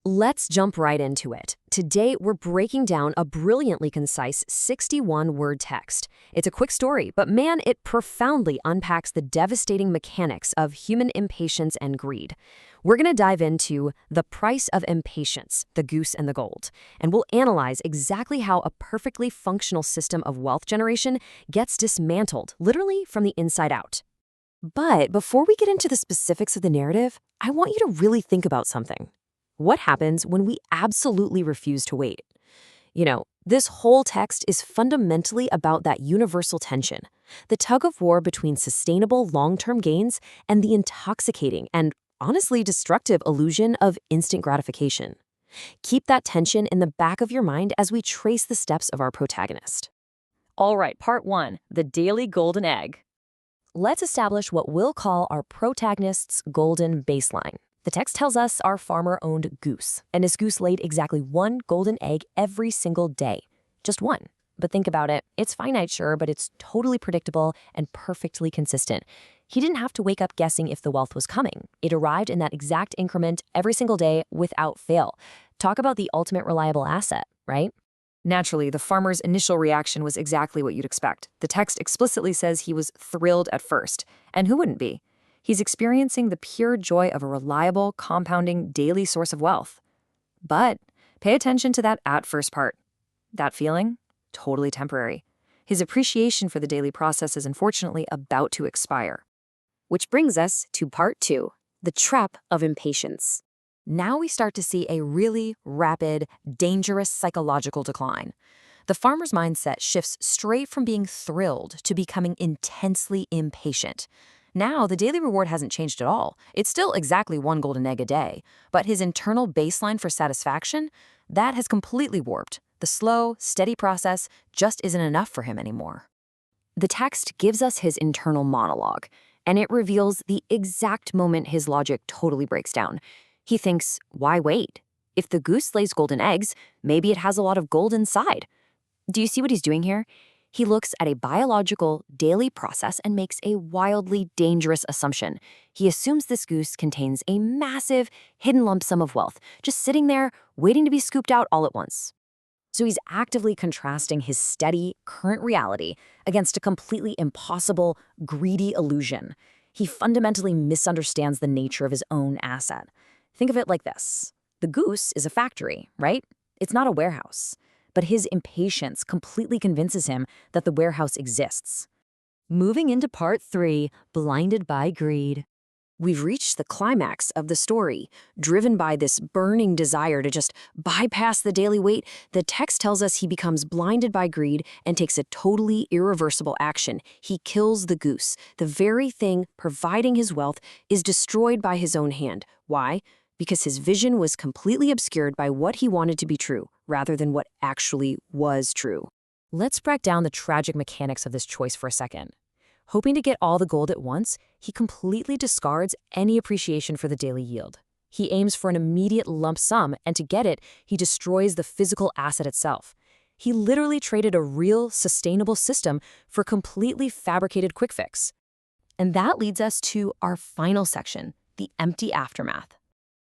Let's jump right into it. Today, we're breaking down a brilliantly concise 61-word text. It's a quick story, but man, it profoundly unpacks the devastating mechanics of human impatience and greed. We're going to dive into the price of impatience, the goose and the gold, and we'll analyze exactly how a perfectly functional system of wealth generation gets dismantled, literally from the inside out. But before we get into the specifics of the narrative, I want you to really think about something. What happens when we absolutely refuse to wait? This whole text is fundamentally about that universal tension, the tug of war between sustainable long-term gains and the intoxicating and honestly destructive illusion of instant gratification. Keep that tension in the back of your mind as we trace the steps of our protagonist. All right, part one, the daily golden egg. Let's establish what we'll call our protagonist's golden baseline. The text tells us our farmer owned goose, and his goose laid exactly one golden egg every single day. Just one. But think about it. It's finite, sure, but it's totally predictable and perfectly consistent. He didn't have to wake up guessing if the wealth was coming. It arrived in that exact increment every single day without fail. Talk about the ultimate reliable asset, right? Naturally, the farmer's initial reaction was exactly what you'd expect. The text explicitly says he was thrilled at first. And who wouldn't be? He's experiencing the pure joy of a reliable, compounding, daily source of wealth. But pay attention to that at first part. That feeling? Totally temporary. His appreciation for the daily process is unfortunately about to expire. Which brings us to part two, the trap of impatience. Now we start to see a really rapid, dangerous psychological decline. The farmer's mindset shifts straight from being thrilled to becoming intensely impatient. Now, the daily reward hasn't changed at all. It's still exactly one golden egg a day. But his internal baseline for satisfaction, that has completely warped. The slow, steady process just isn't enough for him anymore. The text gives us his internal monologue, and it reveals the exact moment his logic totally breaks down. He thinks, why wait? If the goose lays golden eggs, maybe it has a lot of gold inside. Do you see what he's doing here? He looks at a biological, daily process and makes a wildly dangerous assumption. He assumes this goose contains a massive, hidden lump sum of wealth, just sitting there, waiting to be scooped out all at once. So he's actively contrasting his steady, current reality against a completely impossible, greedy illusion. He fundamentally misunderstands the nature of his own asset. Think of it like this. The goose is a factory, right? It's not a warehouse. But his impatience completely convinces him that the warehouse exists. Moving into part three, blinded by greed. We've reached the climax of the story. Driven by this burning desire to just bypass the daily wait, the text tells us he becomes blinded by greed and takes a totally irreversible action. He kills the goose. The very thing providing his wealth is destroyed by his own hand. Why? Because his vision was completely obscured by what he wanted to be true, rather than what actually was true. Let's break down the tragic mechanics of this choice for a second. Hoping to get all the gold at once, he completely discards any appreciation for the daily yield. He aims for an immediate lump sum, and to get it, he destroys the physical asset itself. He literally traded a real, sustainable system for a completely fabricated quick fix. And that leads us to our final section, the empty aftermath.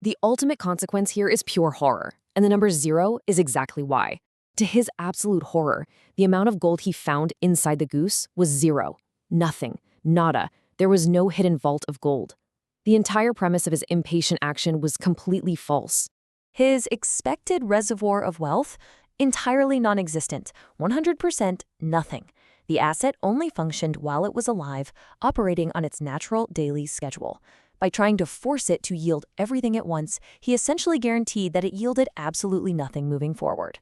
The ultimate consequence here is pure horror, and the number 0 is exactly why. To his absolute horror, the amount of gold he found inside the goose was 0. Nothing. Nada. There was no hidden vault of gold. The entire premise of his impatient action was completely false. His expected reservoir of wealth? Entirely non-existent. 100% nothing. The asset only functioned while it was alive, operating on its natural daily schedule. By trying to force it to yield everything at once, he essentially guaranteed that it yielded absolutely nothing moving forward.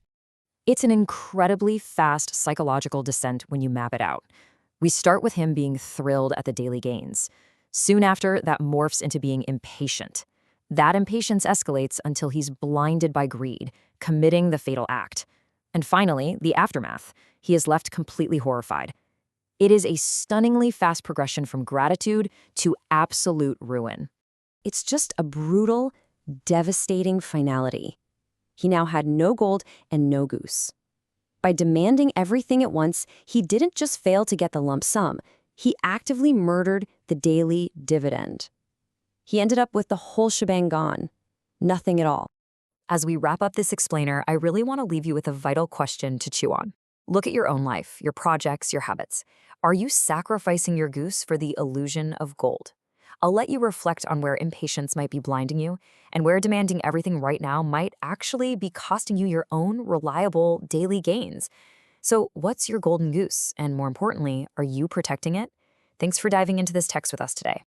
It's an incredibly fast psychological descent when you map it out. We start with him being thrilled at the daily gains. Soon after, that morphs into being impatient. That impatience escalates until he's blinded by greed, committing the fatal act. And finally, the aftermath. He is left completely horrified. It is a stunningly fast progression from gratitude to absolute ruin. It's just a brutal, devastating finality. He now had no gold and no goose. By demanding everything at once, he didn't just fail to get the lump sum, he actively murdered the daily dividend. He ended up with the whole shebang gone. Nothing at all. As we wrap up this explainer, I really want to leave you with a vital question to chew on. Look at your own life, your projects, your habits. Are you sacrificing your goose for the illusion of gold? I'll let you reflect on where impatience might be blinding you and where demanding everything right now might actually be costing you your own reliable daily gains. So, what's your golden goose? And more importantly, are you protecting it? Thanks for diving into this text with us today.